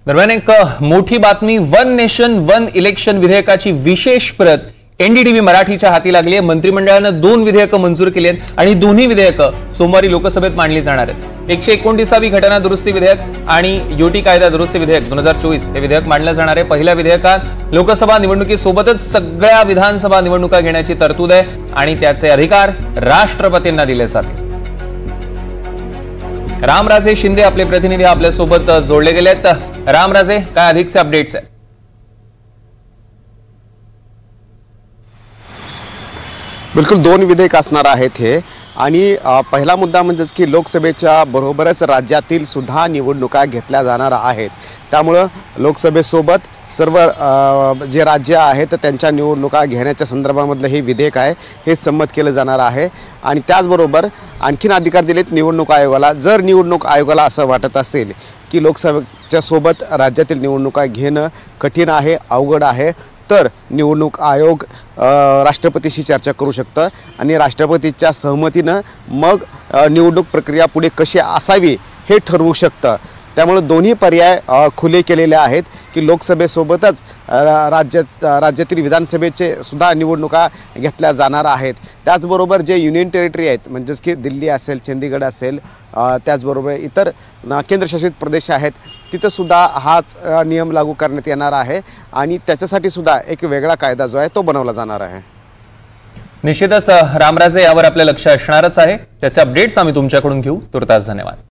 दरम्यान एक मोठी बातमी, वन नेशन वन इलेक्शन विधेयकाची विशेष प्रत एनडीटीव्ही मराठीच्या हाती लागली आहे। मंत्रिमंडळानं 2 विधेयकं मंजूर केली आहेत आणि दोन्ही विधेयकं सोमवारी लोकसभेत मांडली जाणार आहेत। 129वी घटना दुरुस्ती विधेयक आणि युटी कायदा दुरुस्ती विधेयक 2024 हे विधेयक मांडलं जाणार आहे। पहिल्या विधेयकात लोकसभा निवडणुकीसोबतच सगळ्या विधानसभा निवडणुका घेण्याची तरतूद आहे आणि त्याचे अधिकार राष्ट्रपतींना दिले जातील। रामराजे शिंदे आपले प्रतिनिधी आपल्या सोबत जोडले गेले आहेत। रामराजे, काय अधिकचे अपडेट्स आहेत? बिलकुल 2 विधेयक असणार आहेत हे आणि पहिला मुद्दा म्हणजे की लोकसभेच्या बरोबरच राज्यातील सुद्धा निवडणुका घेतल्या जाणार आहेत। त्यामुळे लोकसभेसोबत सर्व जे राज्य आहेत त्यांच्या निवडणुका घेण्याच्या संदर्भामधलं हे विधेयक आहे, हे संमत केलं जाणार आहे। आणि त्याचबरोबर आणखीन अधिकार दिलेत निवडणूक आयोगाला। जर निवडणूक आयोगाला असं वाटत असेल की लोकसभेच्या सोबत राज्यातील निवडणुका घेणं कठीण आहे, अवघड आहे, तर निवडणूक आयोग राष्ट्रपतीशी चर्चा करू शकतं आणि राष्ट्रपतीच्या सहमतीनं मग निवडणूक प्रक्रिया पुढे कशी असावी हे ठरवू शकतं। त्यामुळे दोन्ही पर्याय खुले केलेले आहेत की लोकसभेसोबतच राज्यातील विधानसभेचे सुद्धा निवडणुका घेतल्या जाणार आहेत। त्याचबरोबर जे युनियन टेरिटरी आहेत, म्हणजेच की दिल्ली असेल, चंदीगड असेल, त्याचबरोबर इतर केंद्रशासित प्रदेश आहेत, तिथं सुद्धा हाच नियम लागू करण्यात येणार आहे आणि त्याच्यासाठी सुद्धा एक वेगळा कायदा जो आहे तो बनवला जाणार आहे। निश्चितच रामराजे, यावर आपलं लक्ष असणारच आहे। त्याचे अपडेट्स आम्ही तुमच्याकडून घेऊ। तुर्तास धन्यवाद।